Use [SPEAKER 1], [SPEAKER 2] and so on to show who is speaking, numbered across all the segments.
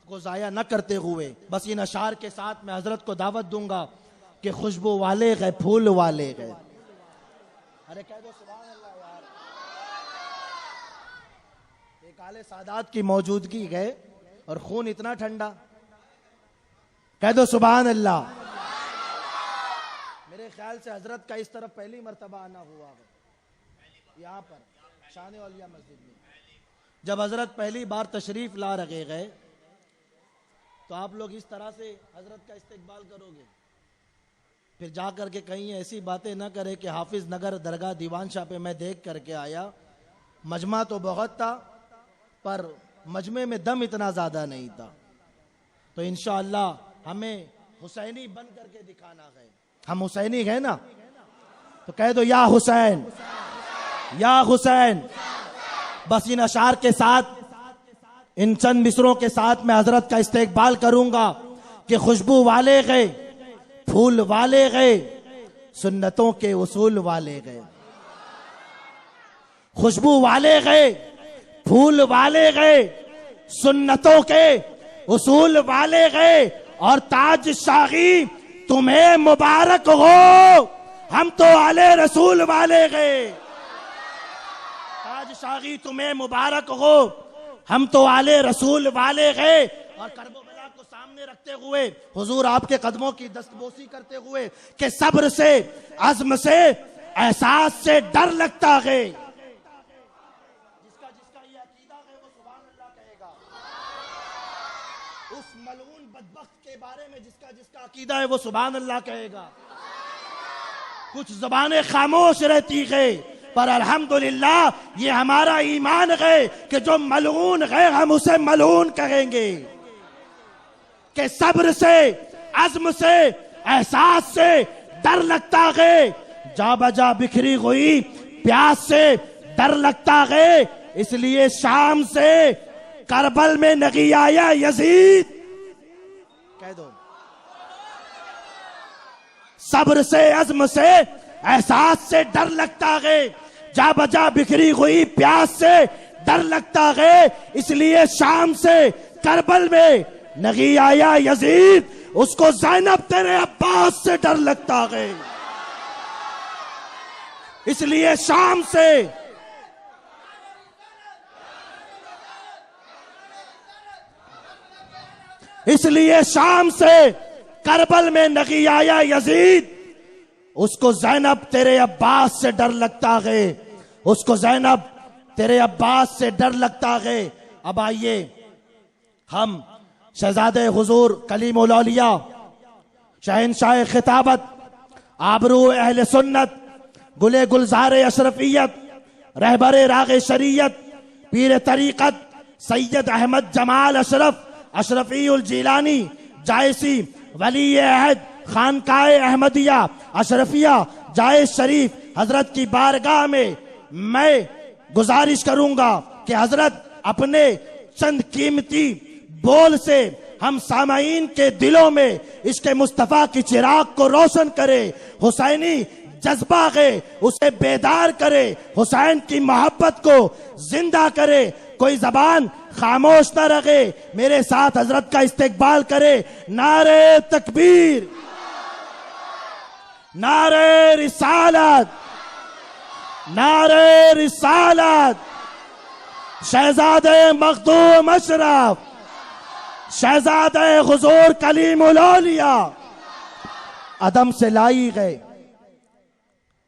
[SPEAKER 1] को ज़ाया न करते हुए बस इन अशार के साथ मैं हजरत को दावत दूंगा कि खुशबू वाले गए, फूल वाले गए। अरे कह दो सुभान अल्लाह यार। एक आले सादात की मौजूदगी गए और खून इतना ठंडा। कह दो सुभान अल्लाह। मेरे ख्याल से हजरत का इस तरफ पहली मर्तबा आना हुआ है यहाँ पर शान औलिया मस्जिद में। जब हजरत पहली बार तशरीफ ला रखे गए तो आप लोग इस तरह से हजरत का इस्तकबाल करोगे, फिर जा करके कहीं ऐसी बातें ना करे कि हाफिज नगर दरगाह दीवान शाह पे मैं देख करके आया, मजमा तो बहुत था पर मजमे में दम इतना ज्यादा नहीं था। तो इंशाअल्लाह हमें हुसैनी बन करके दिखाना है। हम हुसैनी है ना, तो कह दो या हुसैन, या हुसैन। बस इन अशार के साथ, इन चंद मिसरों के साथ मैं हजरत का इस्तकबाल करूंगा कि खुशबू वाले गए, फूल वाले गए, सुन्नतों के उसूल वाले गए। खुशबू वाले गए, फूल वाले गए, सुन्नतों के उसूल वाले गए। और ताज शाही तुम्हें मुबारक हो, हम तो आले रसूल वाले गए। ताज शाही तुम्हें मुबारक हो, हम तो आले रसूल वाले गए। और करबला को सामने रखते हुए हुजूर आपके कदमों की दस्तबोसी करते हुए कि सब्र से, अज़्म से, एहसास से डर लगता है। जिसका जिसका ये अकीदा है वो सुभान अल्लाह कहेगा। उस मलऊन बदबख्त के बारे में जिसका जिसका अकीदा है वो सुभान अल्लाह कहेगा। कुछ ज़बानें खामोश रहती है पर अल्हम्दुलिल्लाह ये हमारा ईमान है कि जो मलऊन है हम उसे मलऊन कहेंगे। कि सब्र से, अज़्म से, एहसास से डर लगता है। जा बजा बिखरी हुई प्यास से डर लगता है। इसलिए शाम से करबल में नहीं आया यजीद। कह दो सब्र से, अज़्म से, एहसास से डर लगता है। जा बजा बिखरी हुई प्यास से डर लगता है। इसलिए शाम से करबल में नहीं आया यजीद। उसको ज़ैनब तेरे अब्बास से डर लगता है। इसलिए शाम से करबल में नहीं आया यजीद। उसको ज़ैनब तेरे अब्बास से डर लगता है। उसको ज़ैनब तेरे अब्बास से डर लगता है। अब आइए हम शहजादे हुजूर कलीमुल औलिया, शहंशाह खिताबत, आबरू अहले सुन्नत, गुले गुलजार अशरफियत, रहबरे रागे शरीयत, पीर तरीकत सैयद अहमद जमाल अशरफ अशरफीउल जीलानी जायसी वली अहद खानकाए अहमदिया अशरफिया जायज शरीफ हजरत की बारगाह में मैं गुजारिश करूंगा कि हजरत अपने चंद कीमती बोल से हम सामाईन के दिलों में इसके मुस्तफा की चिराग को रोशन करे। हुसैनी जज्बा है उसे बेदार करे। हुसैन की मोहब्बत को जिंदा करे। कोई जबान खामोश न रखे। मेरे साथ हजरत का इस्तकबाल करे। नारे तकबीर, नारे रिसालत, नारे रिसालत। शहजादे मखदूम अशरफ, शहजादे हुजूर कलीमुल औलिया, अदम से लाई गए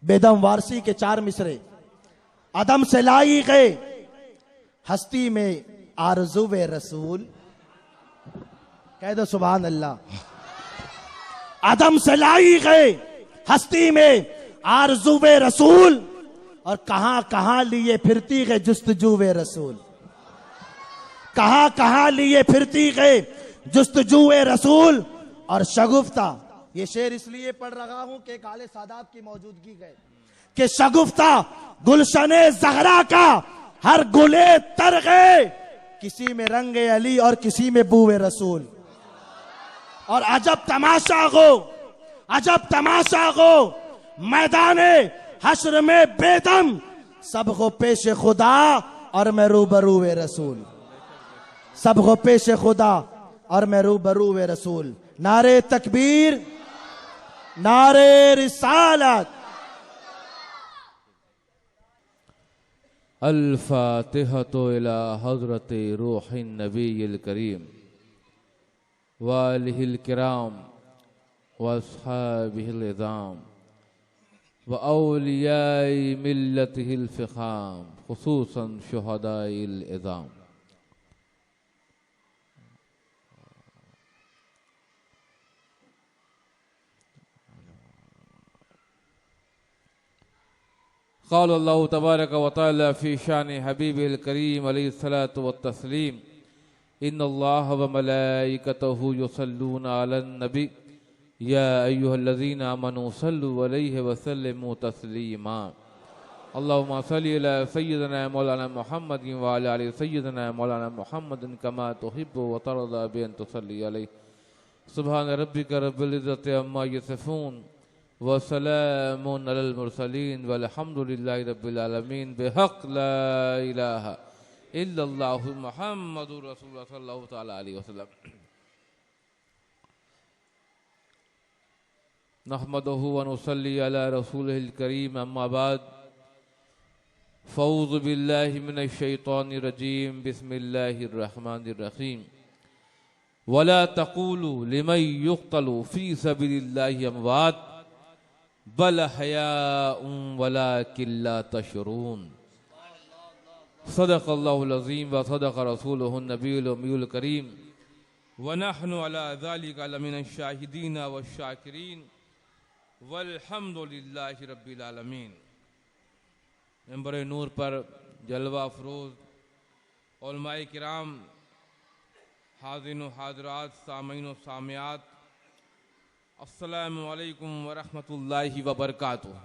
[SPEAKER 1] बेदम वारसी के 4 मिसरे। अदम से लाई गए हस्ती में आरज़ुवे रसूल। कह दो सुभान अल्लाह। अदम से लाई गए हस्ती में आरज़ुवे रसूल। और कहां कहां लिए फिरती है जुस्तजूवे रसूल। कहां कहां लिए फिरती है जुस्तजूवे रसूल। और शगुफ्ता, ये शेर इसलिए पढ़ रहा हूं कि काले सादात की मौजूदगी है कि शगुफ्ता गुलशने ज़हरा का हर गुले तर गए। किसी में रंगे अली और किसी में बूवे रसूल। और अजब तमाशा हो, अजब तमाशा हो, मैदाने हश्र में बेदम सबको पेश खुदा और मैं रूबरूए रसूल। सबको पेश खुदा और मैं रूबरू वे रसूल। नारे तकबीर, नारे रिसालत।
[SPEAKER 2] अल-फातिहतु इला हज़रति रूहिन नबील करीम व आलिहिल किराम व अस्हाबिहिल इज़ाम व औलियाई मिल्लतिहिल फ़िख़ाम खुसूसन शुहदाइल इज़ाम। क़ाल अल्लाहु तबारक व तआला फ़ी शान हबीबिल करीम अलैहिस्सलातु वत्तस्लीम इन्नल्लाह व मलाइकतहु युसल्लूना अलन नबी या अय्युहल्लज़ीना आमनू सल्लु अलैहि व सल्लिमू तस्लीमा। अल्लाहुम्मा सल्लि अला सय्यिदिना मौलाना मुहम्मदिन व अला आलि सय्यिदिना मौलाना मुहम्मदिन कमा तुहिब्बु व तरदा बि अन तुसल्ली अलैहि। सुब्हान रब्बिका रब्बिल इज़्ज़ति अम्मा यसिफून व सलामुन अलल मुरसलीन वल्हम्दुलिल्लाहि रब्बिल आलमीन। बिहक़ ला इलाहा इल्लल्लाहु मुहम्मदुर रसूलुल्लाह सल्लल्लाहु तआला अलैहि वसल्लम। नहमदुहु व नुसल्ली अला रसूलिहिल करीम अम्मा बाद। फ़ऊज़ु बिल्लाहि मिनश शैतानिर रजीम बिस्मिल्लाहिर रहमानिर रहीम। वला तक़ूलू लिमन युक़्तलू फ़ी सबीलिल्लाहि अमवात बल हयाउन वलाकिन ला तशऊरून। सदक़ल्लाहुल अज़ीम व सदक़ रसूलुहुन नबियुल उम्मियुल करीम व नहनु अला ज़ालिका लमिनश शाहिदीन व शाकिरीन वल्हम्दुलिल्लाहि रब्बिल आलमीन। मिंबर नूर पर जलवा अफरोज़ उलमाए किराम, हाज़िन व हाज़रात, सामीन व सामियात, अस्सलामु अलैकुम व रहमतुल्लाहि व बरकातुहू।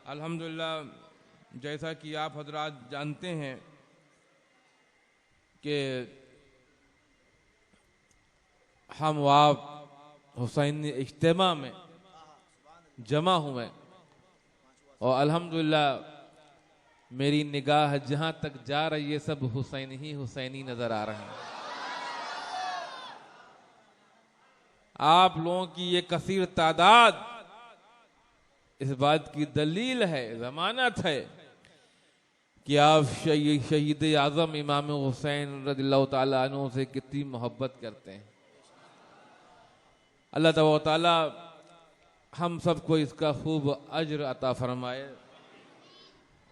[SPEAKER 2] अल्हम्दुलिल्लाह, जैसा कि आप हजरात जानते हैं कि हम आप हुसैनी इज्तिमा में जमा हुए और अल्हम्दुलिल्लाह मेरी निगाह जहां तक जा रही है सब हुसैन ही हुसैनी नजर आ रहे हैं। आप लोगों की ये कसीर तादाद इस बात की दलील है, जमानत है कि आप शहीद आजम इमाम हुसैन रज़ियल्लाहु ताला अन्हु से कितनी मोहब्बत करते हैं। अल्लाह ताला हम सबको इसका खूब अज्र अता फरमाए,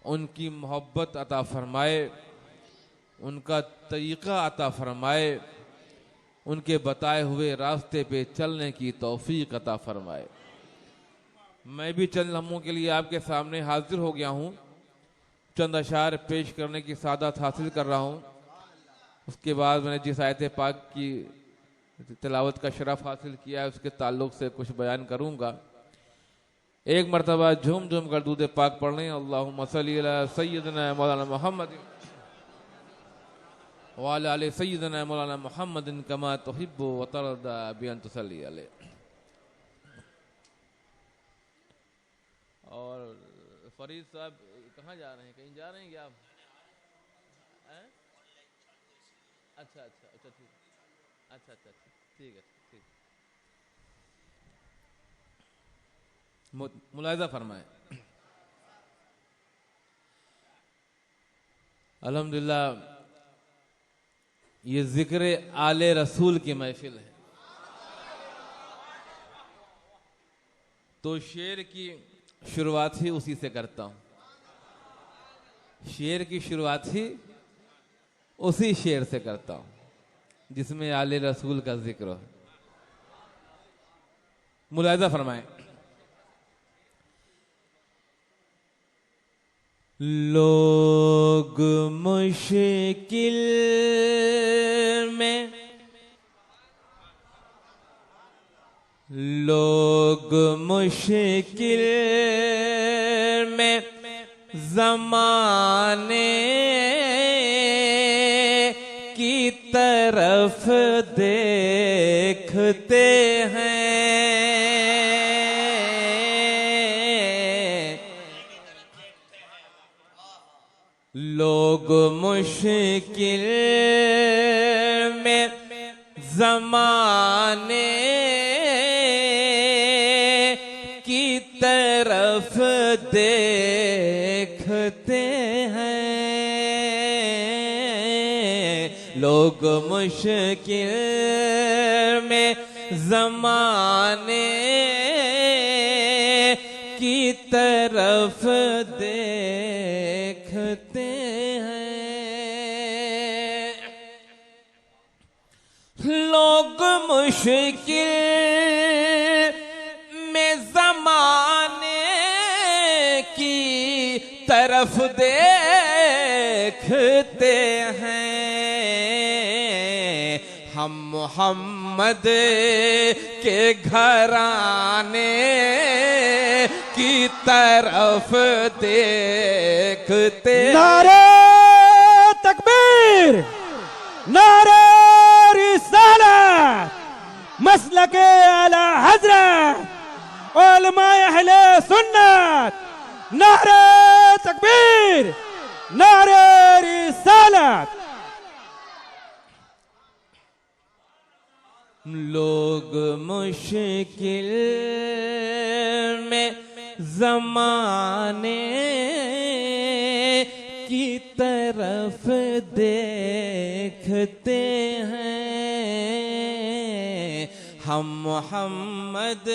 [SPEAKER 2] उनकी मोहब्बत अता फरमाए, उनका तरीक़ा अता फरमाए, उनके बताए हुए रास्ते पे चलने की तौफीक अता फरमाए। मैं भी चंद लम्हों के लिए आपके सामने हाजिर हो गया हूँ, चंद अशार पेश करने की सादत हासिल कर रहा हूँ। उसके बाद मैंने जिस आयत पाक की तिलावत का शरफ हासिल किया है उसके ताल्लुक से कुछ बयान करूँगा। एक मरतबा झूम झूम कर दूध पाक पढ़ लें। अल्लाहुम्मा सल्ली अला सय्यिदिना मौलाना मुहम्मद व अला आलि सय्यिदिना मौलाना मुहम्मदिन कमा तुहिब्बु व तरदा बि अन तुसल्ली अलैहि। और फरीद साहब कहाँ जा रहे हैं? कहीं जा रहे हैं क्या आप? अच्छा अच्छा अच्छा ठीक, अच्छा अच्छा ठीक है, ठीक। मुलाहिज़ा फरमाएं। अल्हम्दुलिल्लाह ये जिक्र आले रसूल की महफिल है, तो शेर की शुरुआत ही उसी से करता हूं। शेर की शुरुआत ही उसी शेर से करता हूं जिसमें आले रसूल का जिक्र हो। मुलाहिज़ा फरमाएं। लोग मुश्किल में, लोग मुश्किल में ज़माने की तरफ देखते हैं, लोग लोग मुश्किल में ज़माने की तरफ देखते हैं। लोग मुश्किल में ज़माने की तरफ देखते हैं। लोग मुश्किल में ज़माने की तरफ देखते हैं। हम मोहम्मद के घराने की तरफ देखते।
[SPEAKER 1] नारे तकबीर, नारे रिसालत, मसलके आला हजरत, उलमाए अहले सुन्नत। नारे तकबीर, नारे रिसालत।
[SPEAKER 2] लोग मुश्किल में ज़माने की तरफ देखते हैं। हम मोहम्मद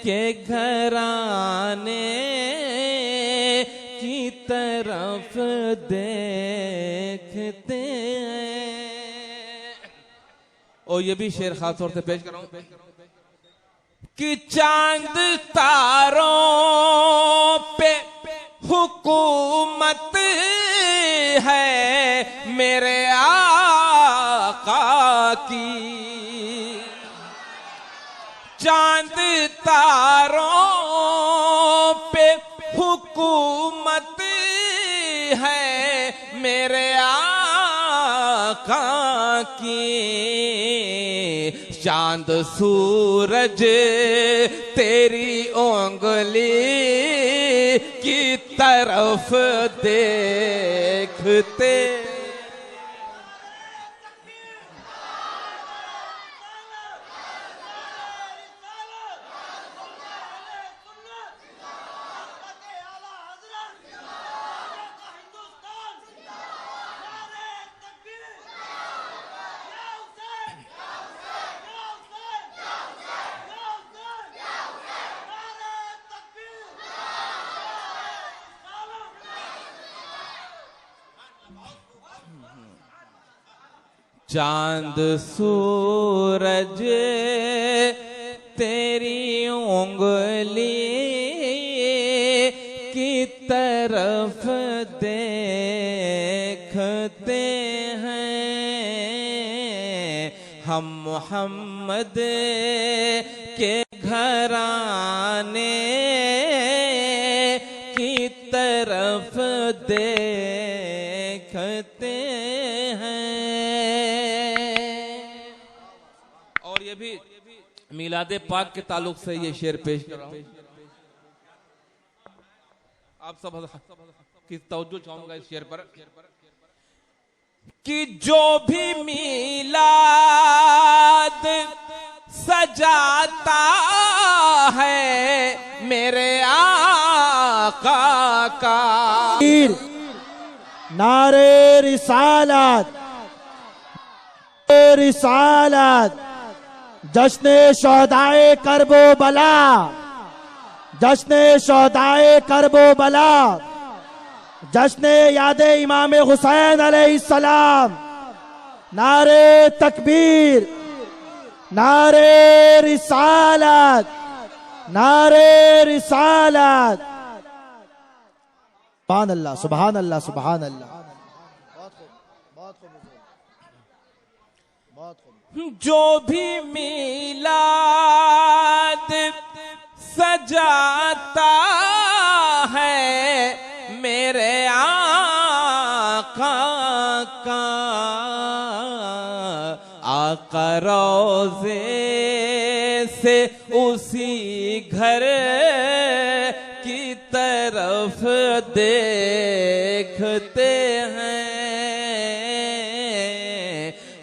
[SPEAKER 2] के घराने की तरफ देखते हैं। और ये भी शेर खास तौर से पेश कर रहा हूं कि चांद तारों पे हुकूमत है मेरे आका की। चांद तारों पे हुकूमत है मेरे आका की। चांद सूरज तेरी उंगली की तरफ देखते। चांद सूरज तेरी उंगली की तरफ देखते हैं। हम मोहम्मद के घराने की तरफ देखते हैं। और ये भी मिलादे पाक के ताल्लुक से ये शेर पेश कर रहा हूं। आप सब की तवज्जो चाहूंगा इस शेर पर कि जो भी मिलाद सजाता है मेरे आका का।
[SPEAKER 1] नारे रिसालत, रिसालत, जश्न शोहदाए करबो बला, जश्न शोहदाए करबो बला, जश्न यादे इमाम हुसैन अलैहिस्सलाम। नारे तकबीर, नारे रिसालत, नारे रिसालत। सुभान अल्लाह, सुभान अल्लाह, सुभान अल्लाह।
[SPEAKER 2] जो भी मिलाद सजाता है मेरे आका का, आका रोज़े से उसी घर की तरफ देखते हैं,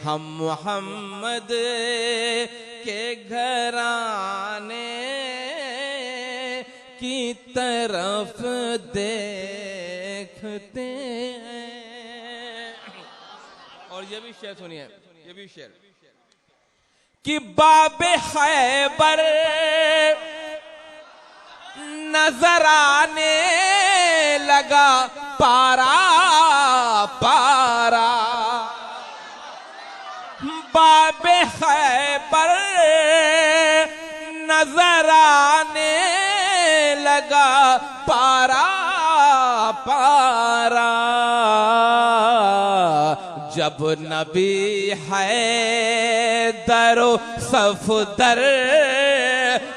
[SPEAKER 2] हम मोहम्मद के घराने की तरफ देखते हैं। और ये भी शेर सुनिए, ये भी शेर कि बाबे खैबर नजर आने लगा पारा पारा, बाबे खैबर नजर आने लगा पारा पारा, जब नबी हैदरो सफदर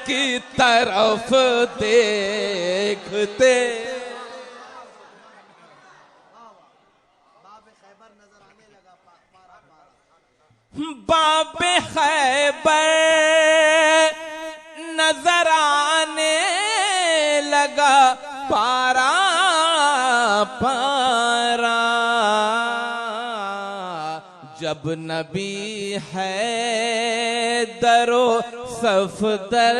[SPEAKER 2] की तरफ देखते। बाबे खैबर नजर आने लगा पारा पारा, जब नबी हैदरो सफदर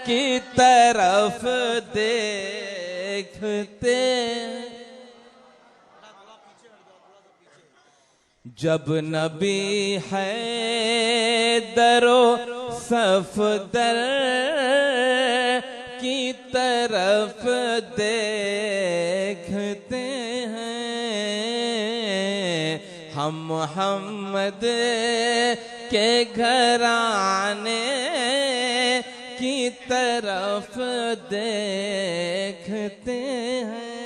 [SPEAKER 2] की तरफ देखते। जब नबी हैदरो सफदर की तरफ देखते हैं, हम मोहम्मद के घराने की तरफ देखते हैं।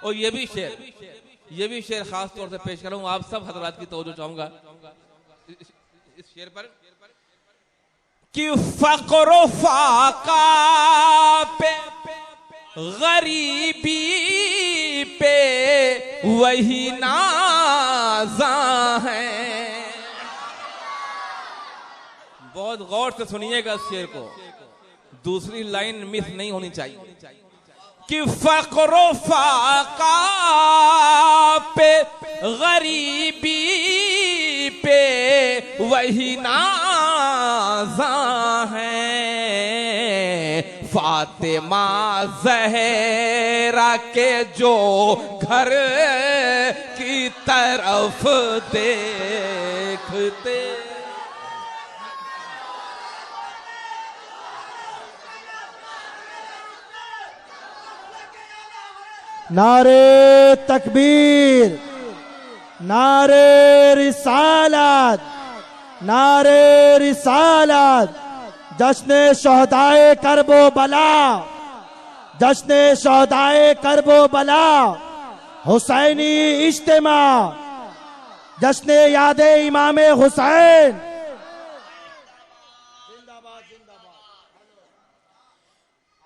[SPEAKER 2] और ये भी शेर खास तौर से पेश कर रहा हूं, आप सब हजरात की तवज्जो चाहूंगा इस शेर पर कि फक्र फाका पे गरीबी पे वही नाज़ा है। बहुत गौर से सुनिएगा इस शेर को, दूसरी लाइन मिस नहीं होनी चाहिए कि फक्र फाका पे गरीबी पे वही नाज़ा है, फातिमा ज़हरा के जो घर की तरफ देखते।
[SPEAKER 1] नारे तकबीर, नारे रिसालत, नारे रिसालत, जश्न शहदाए करबो बला, जश्न शहदाए करबो बला, हुसैनी इज्तिमा, जश्न यादे इमामे हुसैन।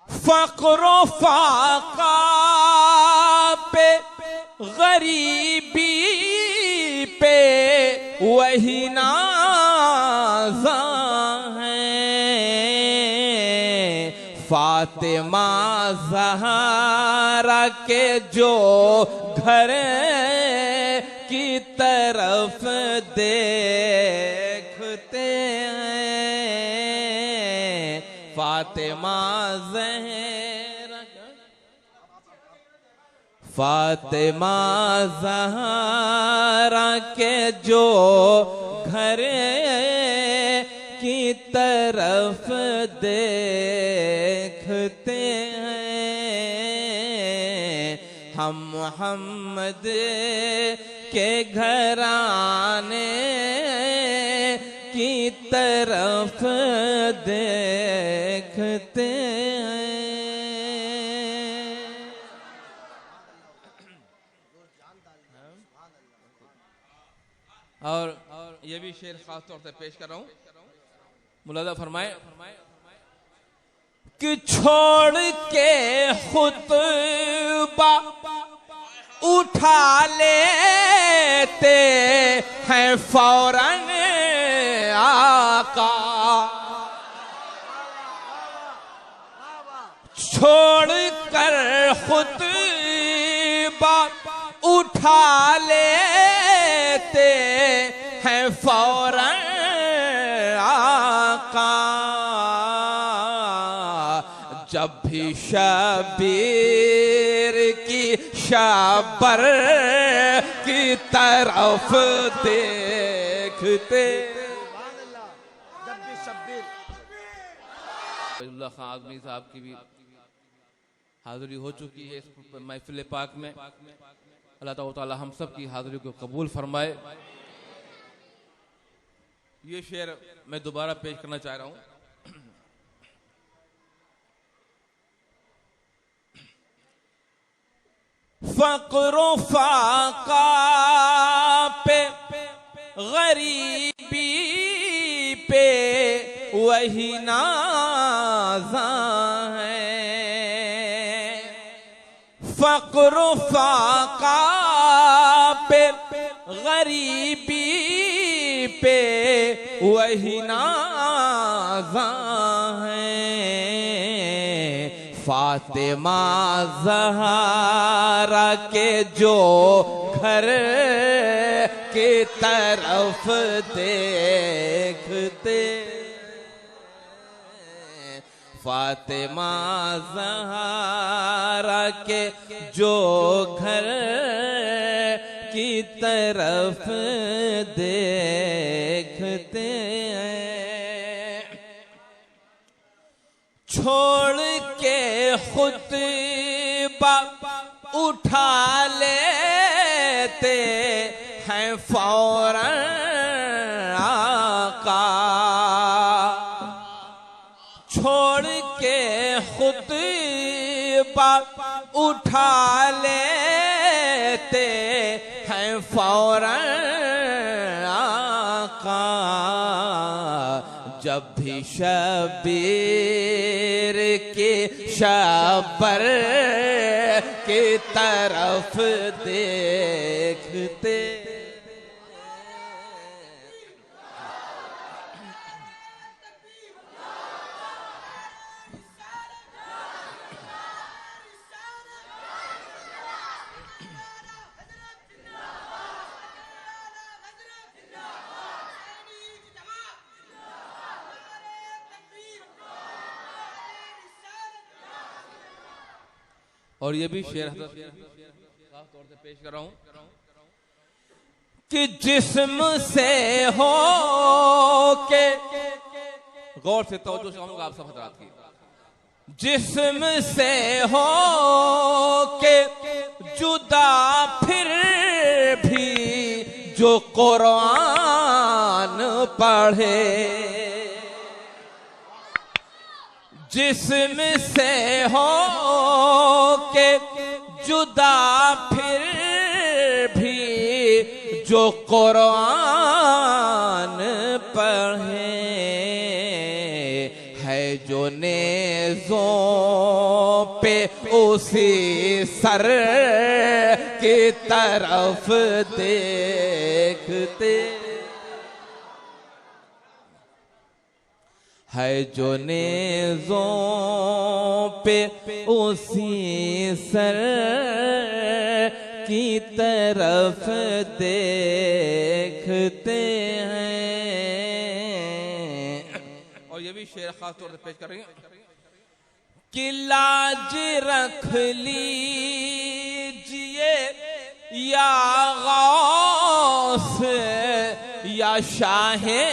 [SPEAKER 2] फक्रो फाका पे गरीबी पे वही नाज़ा है, फातिमा ज़हरा के जो घर की तरफ देखते हैं, फातिमा फातिमा ज़हरा के जो घर की तरफ देखते हैं, हम मोहम्मद के घराने की तरफ देखते हैं। और ये भी शेर खास तौर से पेश कर रहा हूं, मुलाजा फरमाए कि छोड़ के खुतबा उठा लेते हैं फौरन आका, छोड़ कर खुतबा बात उठा लेते हैं फौरन आका। जब भी शबीर की शबर की तरफ देखते,
[SPEAKER 1] जब भी शब्बीर
[SPEAKER 2] खान आजमी साहब की भी हाजिरी हो चुकी है इस महफिल पाक में। अल्लाह ताला हम सब की हाजिरी को कबूल फरमाए। ये शेर मैं दोबारा पेश करना चाह रहा हूँ। फ़क़्र फ़ाक़ा पे गरीबी पे वही नाज़ा है। फ़क़्र फ़ाक़ा पे गरीबी पे वही नाज़ा है। फातिमा ज़हरा के जो घर की तरफ देखते, फातिमा ज़हरा के जो घर की तरफ देखते हैं, छोड़ के खुतबा उठा लेते हैं फौरन आका। छोड़ के खुतबा उठा लेते हैं फौरन आका। जब भी शबीर के शबर की तरफ देखते, और ये भी शेर साफ तौर से पेश कर रहा हूं कि जिस्म से हो के, गौर से तवज्जो चाहूंगा आप सब हजरात की, जिस्म से हो के जुदा फिर भी जो कुरान पढ़े, जिस्म से हो के जुदा फिर भी जो कुरान पढ़े, है जो नेज़ों पे उसी सर की तरफ देखते, है जो नेज़ों पे उसी सर की तरफ देखते हैं। और ये भी शेर खास तौर से पेश करेंगे कि लाज रख लीजिए या गौस या शाहे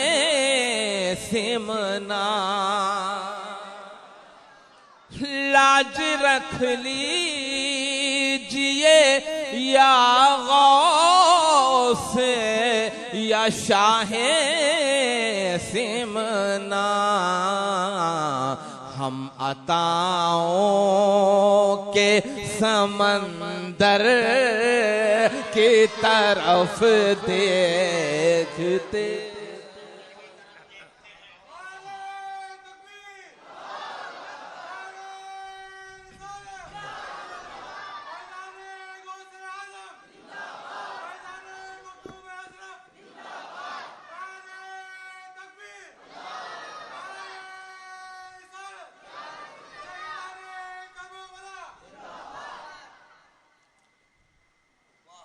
[SPEAKER 2] सिमना, लाज रख लीजिए या गौस या शाहे सिमना। हम अताओं के समंदर की तरफ देखते,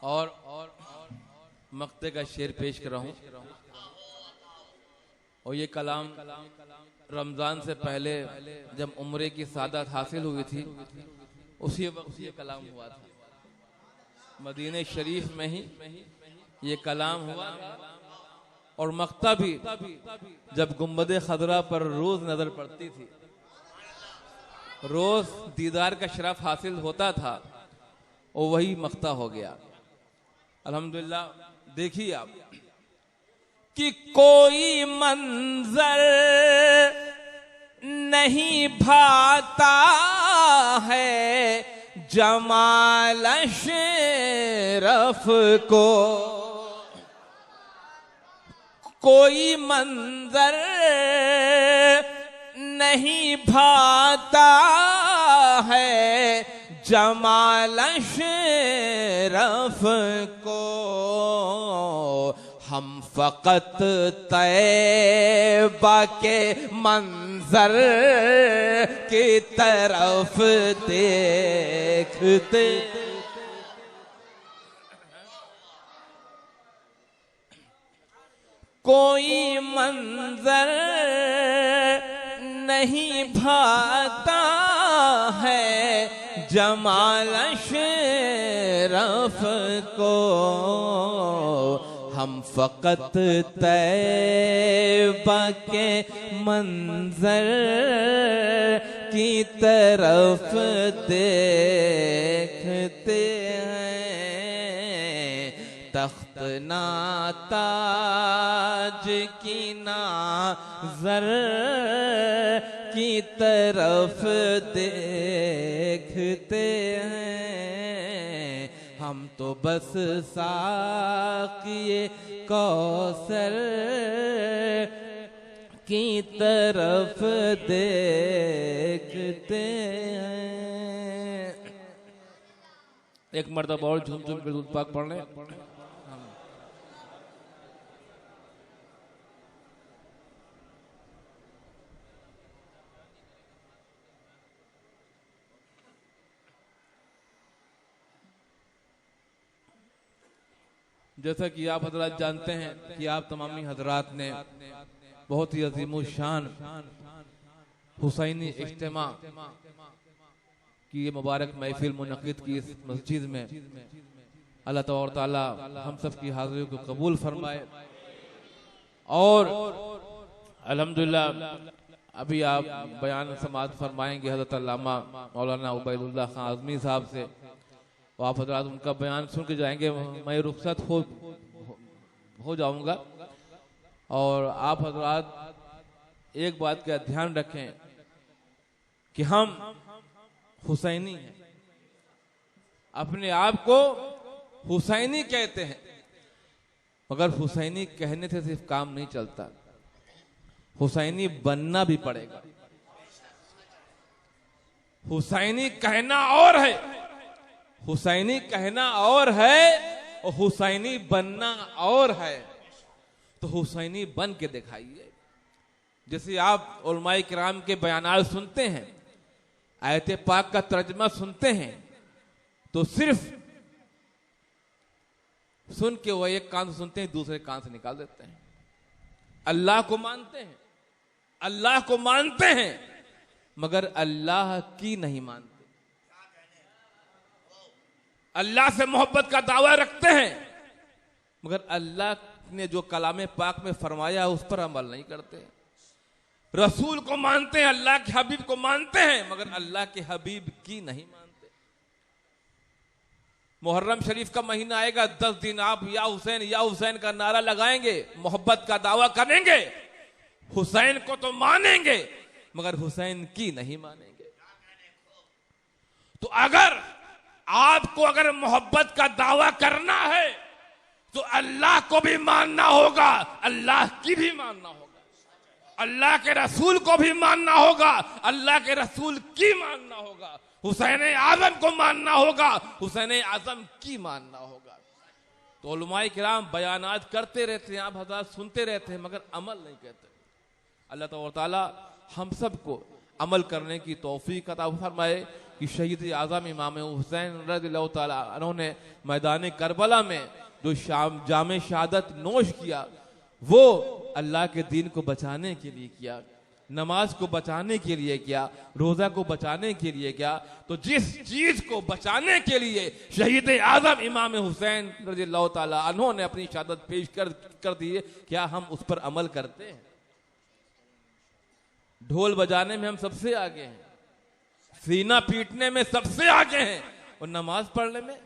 [SPEAKER 2] और मक्ते का शेर पेश कर रहा हूँ। और ये कलाम रमजान से पहले जब उम्रे की सादत हासिल हुई थी उसी वक्त ये कलाम हुआ था। मदीने शरीफ में ही ये कलाम हुआ और मक्ता भी जब गुम्बदे खदरा पर रोज नजर पड़ती थी, रोज दीदार का शरफ हासिल होता था और वही मक्ता हो गया। अल्हम्दुलिल्लाह। देखिए आप कि कोई मंजर नहीं भाता है जमाल अशरफ को, कोई मंजर नहीं भाता है जमाल अशरफ को। हम फकत तैबा के मंजर की तरफ देखते, कोई मंजर नहीं भाता है जमाल अशरफ को। हम फकत तैबा के मंजर की तरफ देखते हैं, तख्त नाताज की नाज़र की तरफ देखते हैं। हम तो बस साक़िए कौसर की तरफ देखते हैं। एक मर्तबा और झूम झूम के दूध पाक पढ़ लें। जैसा कि आप हजरात जानते हैं कि आप तमामी हजरात ने बहुत ही अजीमुल शान हुसैनी इज्तिमा की ये मुबारक महफिल मुनक़िद की इस मस्जिद में। अल्लाह ताला हम सब की हाज़िरी को कबूल फरमाए। और अल्हम्दुलिल्लाह अभी आप बयान समाअत फरमाएंगे हज़रत अल्लामा मौलाना उबैदुल्लाह खान आज़मी साहब से। आप हजरात उनका बयान सुन के जाएंगे, मैं रुखसत हो जाऊंगा। और आप हजरात एक बात का ध्यान रखें कि हम हुसैनी हैं, अपने आप को हुसैनी कहते हैं, मगर हुसैनी कहने से सिर्फ काम नहीं चलता, हुसैनी बनना भी पड़ेगा। हुसैनी कहना और है, हुसैनी कहना और है और हुसैनी बनना और है। तो हुसैनी बन के दिखाइए। जैसे आप उलमाए किराम के बयानात सुनते हैं, आयत पाक का तर्जमा सुनते हैं, तो सिर्फ सुन के वो एक कान से सुनते हैं, दूसरे कान से निकाल देते हैं। अल्लाह को मानते हैं, अल्लाह को मानते हैं, मगर अल्लाह की नहीं मानते। अल्लाह से मोहब्बत का दावा रखते हैं, मगर अल्लाह ने जो कलामे पाक में फरमाया उस पर अमल नहीं करते। रसूल को मानते हैं, अल्लाह के हबीब को मानते हैं, मगर अल्लाह के हबीब की नहीं मानते। मुहर्रम शरीफ का महीना आएगा, 10 दिन आप या हुसैन का नारा लगाएंगे, मोहब्बत का दावा करेंगे, हुसैन को तो मानेंगे मगर हुसैन की नहीं मानेंगे। तो अगर आपको अगर मोहब्बत का दावा करना है तो अल्लाह को भी मानना होगा, अल्लाह की भी मानना होगा, अल्लाह के रसूल को भी मानना होगा, अल्लाह के रसूल की मानना होगा, हुसैन आजम को मानना होगा, हुसैन आजम की मानना होगा। तो उलमाए किराम बयानात करते रहते हैं, आप हज़रात सुनते रहते हैं, मगर अमल नहीं करते। अल्लाह ताला हम सबको अमल करने की तौफीक अता फरमाए। कि शहीद आज़म इमाम हुसैन रज़ियल्लाहु ताला अन्हु ने मैदान करबला में जो जामे शहादत नोश किया, वो अल्लाह के दीन को बचाने के लिए किया, नमाज को बचाने के लिए किया, रोजा को बचाने के लिए किया। तो जिस चीज को बचाने के लिए शहीद आज़म इमाम हुसैन रज़ियल्लाहु ताला अन्हु ने अपनी शहादत पेश कर दी है, क्या हम उस पर अमल करते हैं? ढोल बजाने में हम सबसे आगे हैं, सीना पीटने में सबसे आगे हैं, और नमाज पढ़ने में,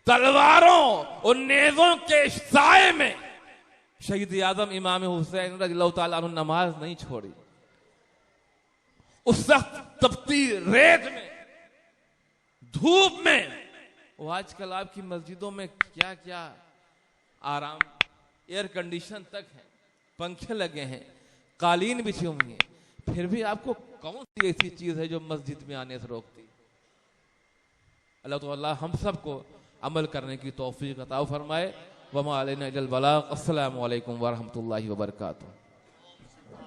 [SPEAKER 2] तलवारों और नेज़ों के साए में शहीद आज़म इमाम हुसैन रज़ियल्लाहु ताला अन्हु नमाज नहीं छोड़ी। उस सख्त तपती रेत में, धूप में, वो आजकल आपकी मस्जिदों में क्या क्या आराम, एयर कंडीशन तक है, पंखे लगे हैं, कालीन बिछी हुई है, फिर भी आपको कौन सी ऐसी चीज है जो मस्जिद में आने से रोकती? अल्लाह ताला हम सबको अमल करने की तौफीक अता फरमाए। वमा अलैना इल्लल बलाग। अस्सलामु अलैकुम व रहमतुल्लाहि व बरकातुहू।